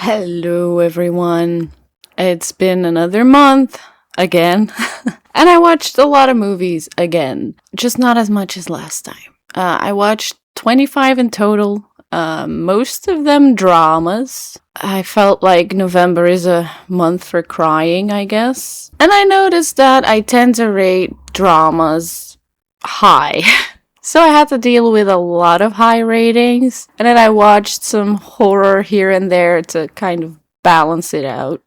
Hello, everyone. It's been another month again, and I watched a lot of movies again, just not as much as last time. I watched 25 in total, most of them dramas. I felt like November is a month for crying, I guess. And I noticed that I tend to rate dramas high. So I had to deal with a lot of high ratings, and then I watched some horror here and there to kind of balance it out.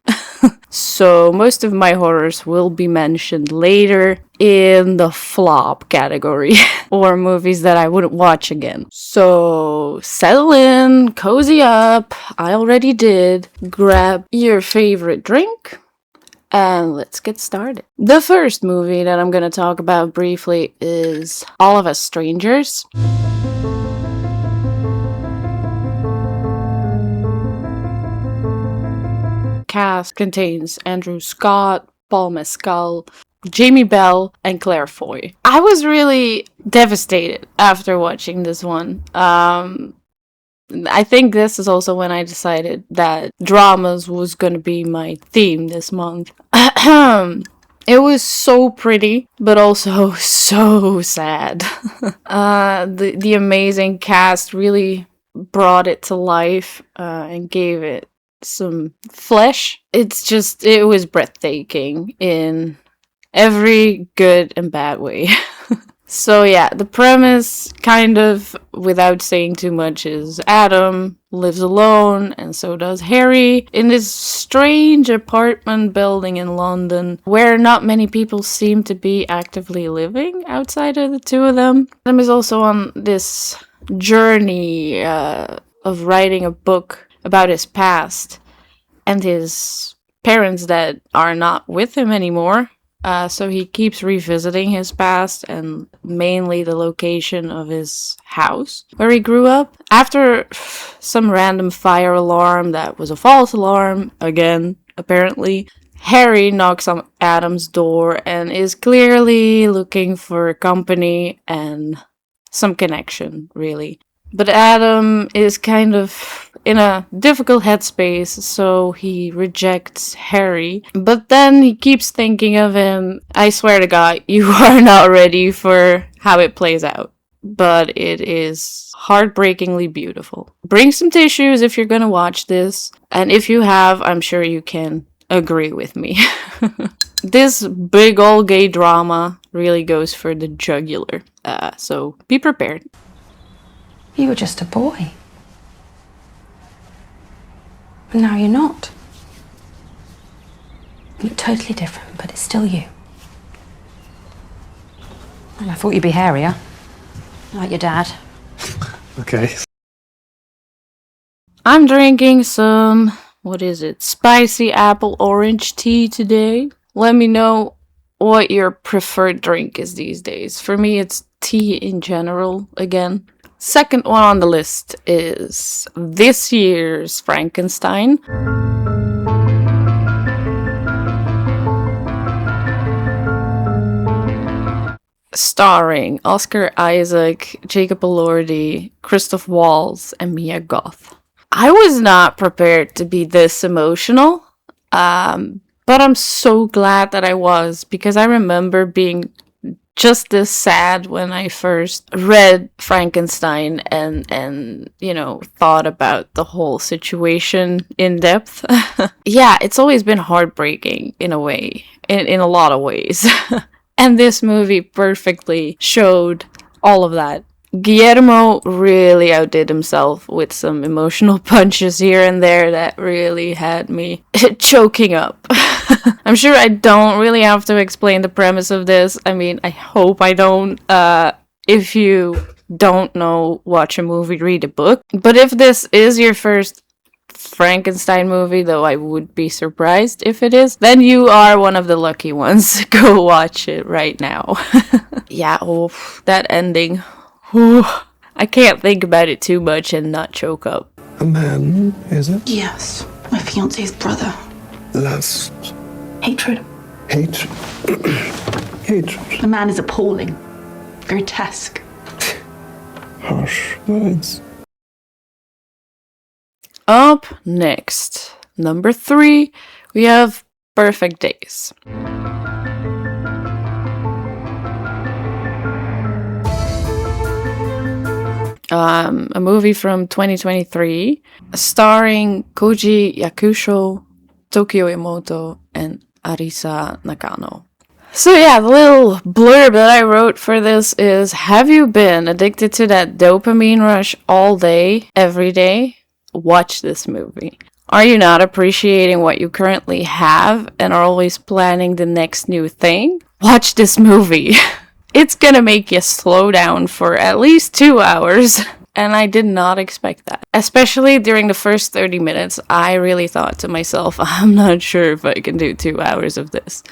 So most of my horrors will be mentioned later in the flop category, or movies that I wouldn't watch again. So settle in, cozy up, I already did, grab your favorite drink, and let's get started. The first movie that I'm gonna talk about briefly is All of Us Strangers. Cast contains Andrew Scott, Paul Mescal, Jamie Bell, and Claire Foy. I was really devastated after watching this one. I think this is also when I decided that dramas was gonna be my theme this month. It was so pretty, but also so sad. The amazing cast really brought it to life and gave it some flesh. It was breathtaking in every good and bad way. So yeah, the premise, kind of, without saying too much, is Adam lives alone, and so does Harry, in this strange apartment building in London, where not many people seem to be actively living outside of the two of them. Adam is also on this journey of writing a book about his past, and his parents that are not with him anymore. So he keeps revisiting his past and mainly the location of his house where he grew up. After some random fire alarm that was a false alarm, again, apparently, Harry knocks on Adam's door and is clearly looking for company and some connection, really. But Adam is kind of in a difficult headspace, so he rejects Harry. But then he keeps thinking of him. I swear to God, you are not ready for how it plays out. But it is heartbreakingly beautiful. Bring some tissues if you're gonna watch this. And if you have, I'm sure you can agree with me. This big old gay drama really goes for the jugular. So be prepared. You were just a boy. But now you're not. You look totally different, but it's still you. And I thought you'd be hairier. Like your dad. Okay. I'm drinking some, spicy apple orange tea today. Let me know what your preferred drink is these days. For me, it's tea in general, again. Second one on the list is this year's Frankenstein. Starring Oscar Isaac, Jacob Elordi, Christoph Waltz, and Mia Goth. I was not prepared to be this emotional, but I'm so glad that I was, because I remember being just this sad when I first read Frankenstein and thought about the whole situation in depth. Yeah, it's always been heartbreaking in a way, in a lot of ways. And this movie perfectly showed all of that. Guillermo really outdid himself with some emotional punches here and there that really had me choking up. I'm sure I don't really have to explain the premise of this. I mean, I hope I don't. If you don't know, watch a movie, read a book. But if this is your first Frankenstein movie, though I would be surprised if it is, then you are one of the lucky ones. Go watch it right now. Yeah, that ending. I can't think about it too much and not choke up. A man, is it? Yes, my fiance's brother. Lust. Hatred. Hatred. Hatred. The man is appalling. Grotesque. Harsh words. Up next, number 3, we have Perfect Days. A movie from 2023 starring Koji Yakusho, Tokyo Emoto, and Arisa Nakano. So yeah, the little blurb that I wrote for this is, have you been addicted to that dopamine rush all day, every day? Watch this movie. Are you not appreciating what you currently have and are always planning the next new thing? Watch this movie. It's gonna make you slow down for at least 2 hours. And I did not expect that. Especially during the first 30 minutes, I really thought to myself, I'm not sure if I can do 2 hours of this.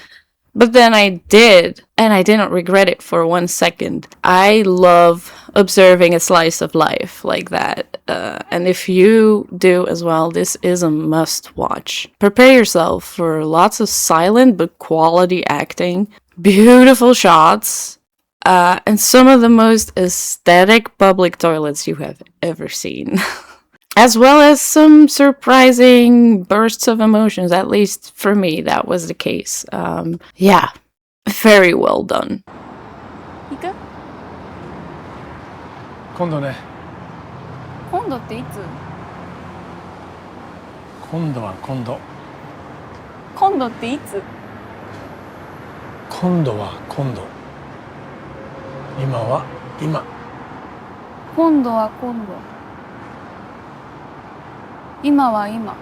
But then I did, and I didn't regret it for 1 second. I love observing a slice of life like that. And if you do as well, this is a must watch. Prepare yourself for lots of silent but quality acting, beautiful shots, and some of the most aesthetic public toilets you have ever seen. As well as some surprising bursts of emotions, at least for me, that was the case. Yeah, very well done. 行く？今度ね。今度っていつ？今度は今度。今度っていつ？今度は今度。今は今。今度は今度。今は今。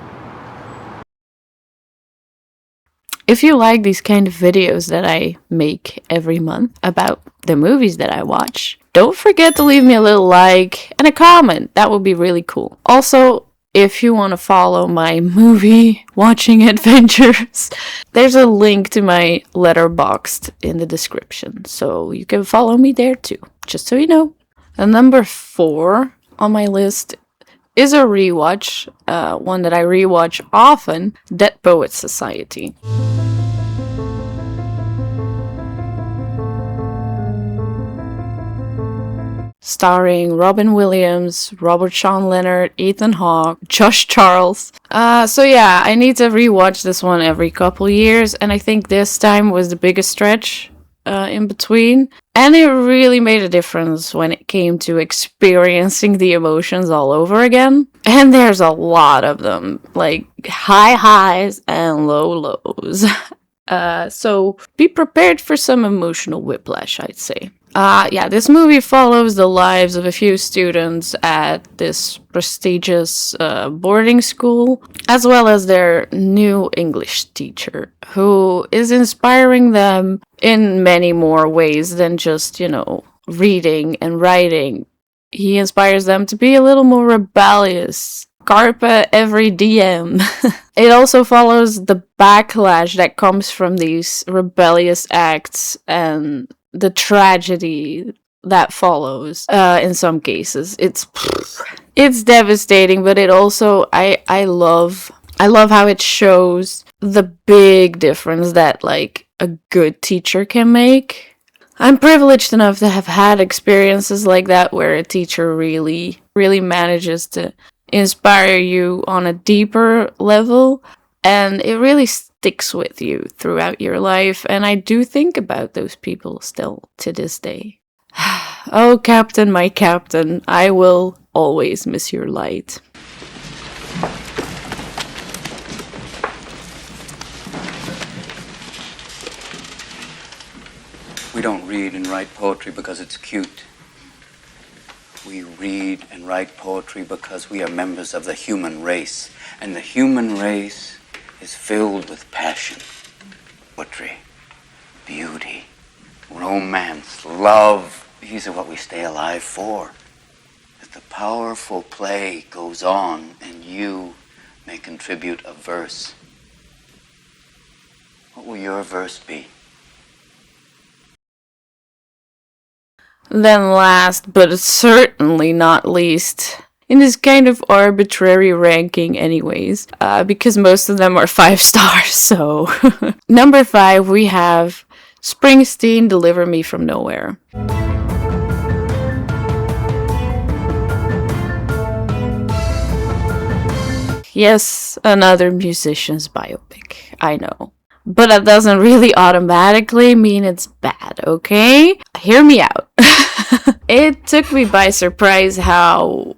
If you like these kind of videos that I make every month about the movies that I watch, don't forget to leave me a little like and a comment. That would be really cool. Also, if you want to follow my movie watching adventures, there's a link to my Letterboxd in the description, so you can follow me there too, just so you know. And number 4 on my list is a rewatch, one that I rewatch often, Dead Poets Society. Starring Robin Williams, Robert Sean Leonard, Ethan Hawke, Josh Charles. So yeah, I need to rewatch this one every couple years, and I think this time was the biggest stretch in between. And it really made a difference when it came to experiencing the emotions all over again. And there's a lot of them, like high highs and low lows. So be prepared for some emotional whiplash, I'd say. Yeah, this movie follows the lives of a few students at this prestigious boarding school, as well as their new English teacher, who is inspiring them in many more ways than just, reading and writing. He inspires them to be a little more rebellious. Carpe every DM. It also follows the backlash that comes from these rebellious acts and the tragedy that follows in some cases. It's devastating, but it also I love how it shows the big difference that like a good teacher can make. I'm privileged enough to have had experiences like that where a teacher really manages to inspire you on a deeper level, and it really sticks with you throughout your life, and I do think about those people still to this day. Oh, Captain, my Captain, I will always miss your light. We don't read and write poetry because it's cute. We read and write poetry because we are members of the human race, and the human race is filled with passion, poetry, beauty, romance, love. These are what we stay alive for. That the powerful play goes on and you may contribute a verse. What will your verse be? Then last, but certainly not least, in this kind of arbitrary ranking anyways, because most of them are 5 stars, so... Number 5, we have Springsteen, Deliver Me From Nowhere. yes, another musician's biopic. I know. But that doesn't really automatically mean it's bad, okay? Hear me out. It took me by surprise how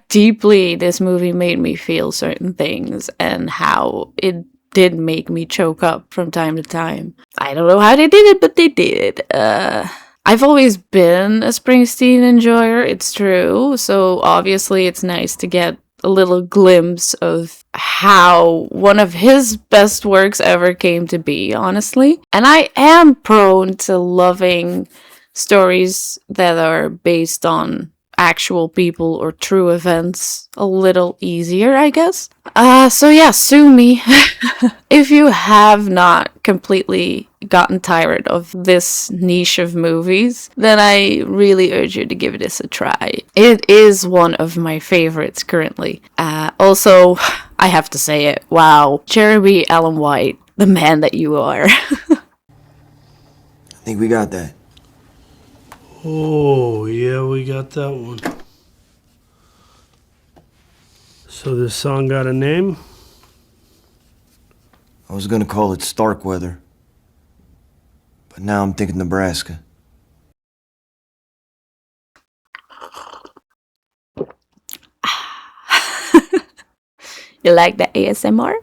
deeply this movie made me feel certain things and how it did make me choke up from time to time. I don't know how they did it, but they did. I've always been a Springsteen enjoyer, it's true, so obviously it's nice to get a little glimpse of how one of his best works ever came to be, honestly. And I am prone to loving stories that are based on actual people or true events a little easier, I guess. So yeah, sue me. If you have not completely gotten tired of this niche of movies, then I really urge you to give this a try. It is one of my favorites currently. Also, I have to say it, wow, Jeremy Allen White, the man that you are. I think we got that. Oh, yeah, we got that one. So this song got a name? I was gonna call it Starkweather, but now I'm thinking Nebraska. You like the ASMR?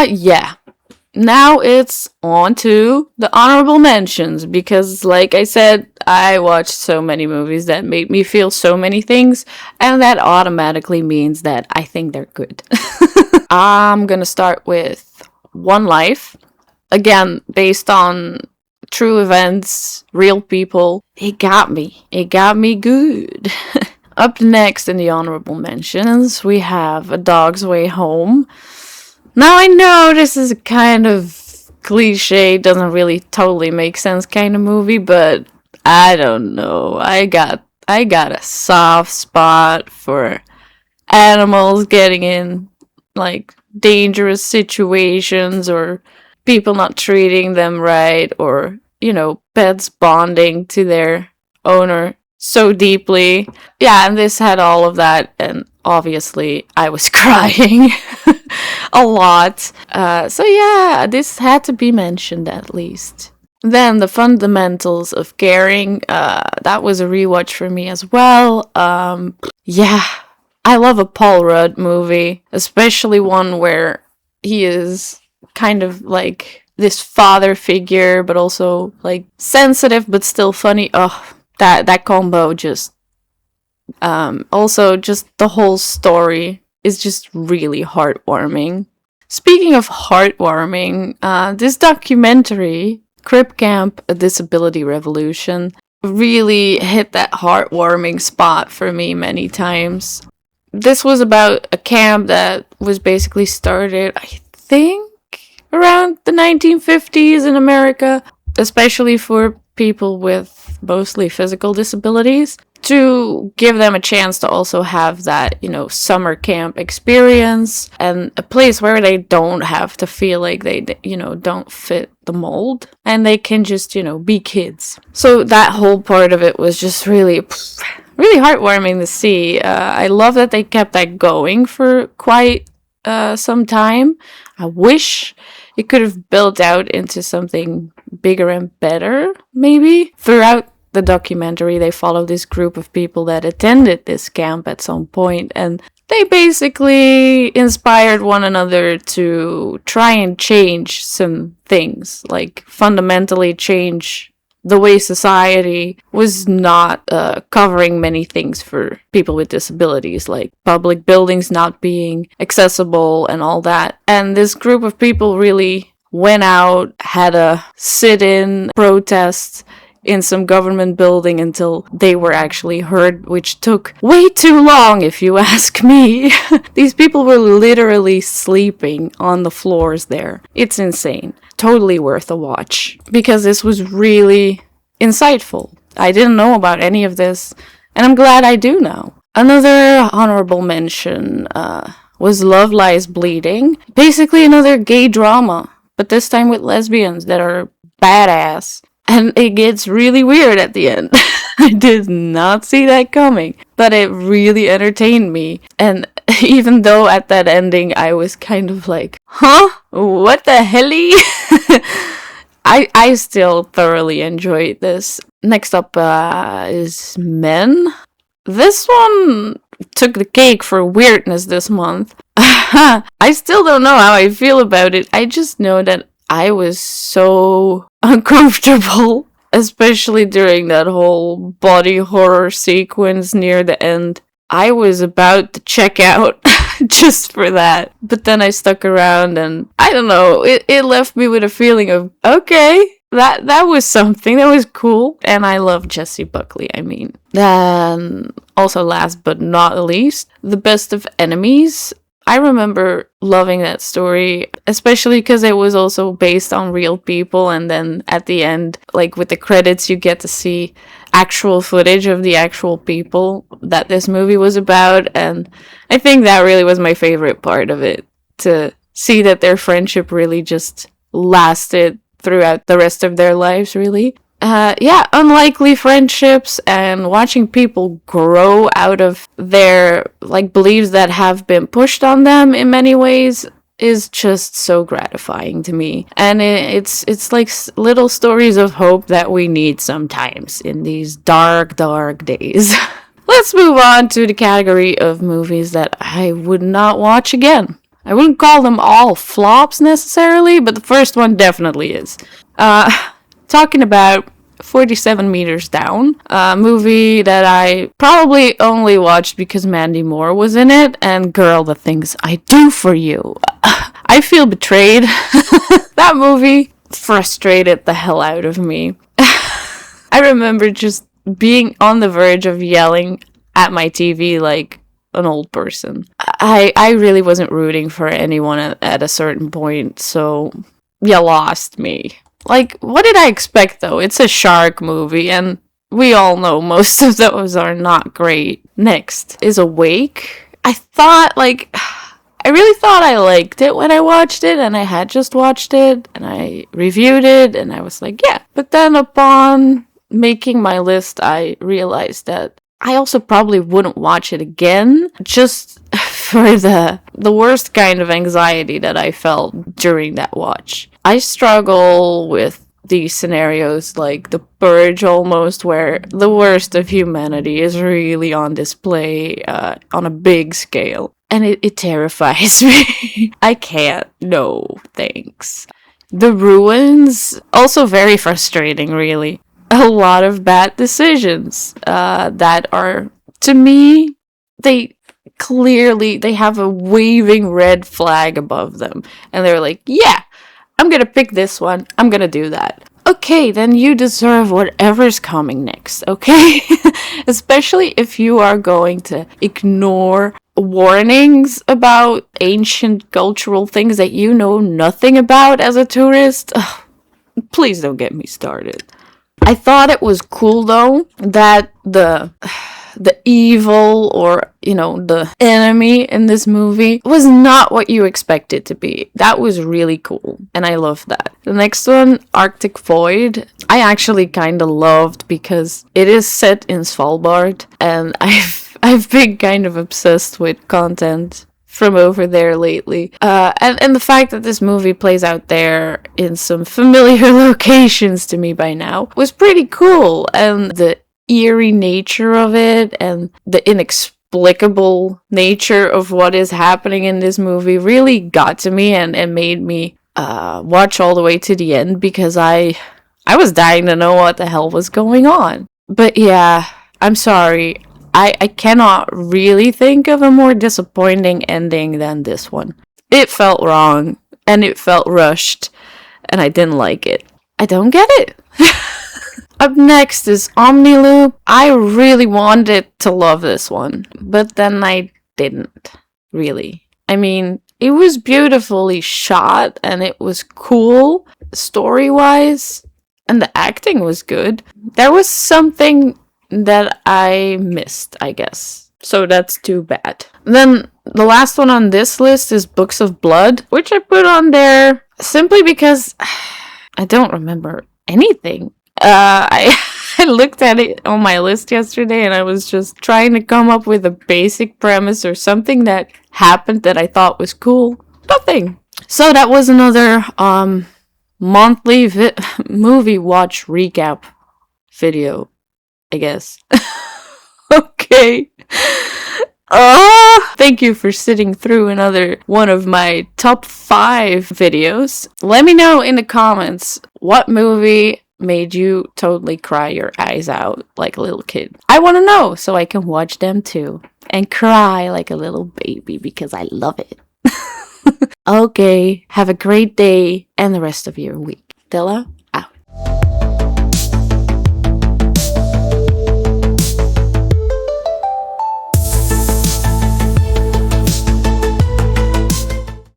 Yeah. Now it's on to the honorable mentions because, like I said, I watched so many movies that made me feel so many things, and that automatically means that I think they're good. I'm gonna start with One Life. Again, based on true events, real people. It got me. It got me good. Up next in the honorable mentions, we have A Dog's Way Home. Now I know this is a kind of cliche, doesn't really totally make sense kind of movie, but I don't know. I got a soft spot for animals getting in like dangerous situations or people not treating them right or, pets bonding to their owner so deeply. Yeah, and this had all of that, and obviously I was crying a lot. So yeah, this had to be mentioned at least. Then The Fundamentals of Caring, that was a rewatch for me as well. Yeah, I love a Paul Rudd movie, especially one where he is kind of like this father figure, but also like sensitive but still funny. Oh, that combo just also just the whole story is just really heartwarming. Speaking of heartwarming, this documentary, Crip Camp: A Disability Revolution, really hit that heartwarming spot for me many times. This was about a camp that was basically started, I think, around the 1950s in America, especially for people with mostly physical disabilities, to give them a chance to also have that, summer camp experience and a place where they don't have to feel like they, don't fit the mold and they can just, be kids. So that whole part of it was just really heartwarming to see. I love that they kept that going for quite some time. I wish it could have built out into something bigger and better, maybe. Throughout the documentary, they follow this group of people that attended this camp at some point, and they basically inspired one another to try and change some things, like fundamentally change the way society was not covering many things for people with disabilities, like public buildings not being accessible and all that. And this group of people really went out, had a sit-in protest in some government building until they were actually heard, which took way too long if you ask me. These people were literally sleeping on the floors there. It's insane. Totally worth a watch because this was really insightful. I didn't know about any of this, and I'm glad I do now. Another honorable mention was Love Lies Bleeding. Basically another gay drama, but this time with lesbians that are badass. And it gets really weird at the end. I did not see that coming, but it really entertained me. And even though at that ending I was kind of like, huh? What the helly? I still thoroughly enjoyed this. Next up is Men. This one took the cake for weirdness this month. I still don't know how I feel about it. I just know that I was so uncomfortable, especially during that whole body horror sequence near the end. I was about to check out just for that. But then I stuck around and I don't know, it left me with a feeling of, okay, that was something, that was cool. And I love Jessie Buckley, I mean. Then, also last but not least, The Best of Enemies. I remember loving that story, especially because it was also based on real people, and then at the end, like with the credits, you get to see actual footage of the actual people that this movie was about, and I think that really was my favorite part of it, to see that their friendship really just lasted throughout the rest of their lives, really. Unlikely friendships and watching people grow out of their like beliefs that have been pushed on them in many ways is just so gratifying to me. And it's like little stories of hope that we need sometimes in these dark days. Let's move on to the category of movies that I would not watch again. I wouldn't call them all flops necessarily, but the first one definitely is. Talking about 47 Meters Down, a movie that I probably only watched because Mandy Moore was in it, and girl, the things I do for you. I feel betrayed. That movie frustrated the hell out of me. I remember just being on the verge of yelling at my TV like an old person. I really wasn't rooting for anyone at a certain point, so you lost me. Like, what did I expect, though? It's a shark movie, and we all know most of those are not great. Next is Awake. I really thought I liked it when I watched it, and I had just watched it, and I reviewed it, and I was like, yeah. But then upon making my list, I realized that I also probably wouldn't watch it again, just for the worst kind of anxiety that I felt during that watch. I struggle with these scenarios like The Purge almost, where the worst of humanity is really on display on a big scale. And it terrifies me. I can't. No, thanks. The Ruins, also very frustrating, really. A lot of bad decisions that are, to me, they have a waving red flag above them. And they're like, yeah, I'm gonna pick this one. I'm gonna do that. Okay, then you deserve whatever's coming next, okay? Especially if you are going to ignore warnings about ancient cultural things that you know nothing about as a tourist. Ugh, please don't get me started. I thought it was cool though that the evil, or the enemy in this movie was not what you expect it to be. That was really cool, and I love that. The next one, Arctic Void, I actually kind of loved because it is set in Svalbard, and I've been kind of obsessed with content from over there lately. And the fact that this movie plays out there in some familiar locations to me by now was pretty cool. And the eerie nature of it and the inexplicable nature of what is happening in this movie really got to me and made me watch all the way to the end, because I was dying to know what the hell was going on. But yeah, I'm sorry. I cannot really think of a more disappointing ending than this one. It felt wrong, and it felt rushed, and I didn't like it. I don't get it. Up next is Omniloop. I really wanted to love this one, but then I didn't, really. I mean, it was beautifully shot, and it was cool, story-wise, and the acting was good. There was something that I missed, I guess. So that's too bad. Then the last one on this list is Books of Blood, which I put on there simply because I don't remember anything. I I looked at it on my list yesterday and I was just trying to come up with a basic premise or something that happened that I thought was cool. Nothing. So that was another monthly movie watch recap video, I guess. Okay. Thank you for sitting through another one of my top 5 videos. Let me know in the comments what movie made you totally cry your eyes out like a little kid. I want to know so I can watch them too and cry like a little baby because I love it. Okay, have a great day and the rest of your week. Dela?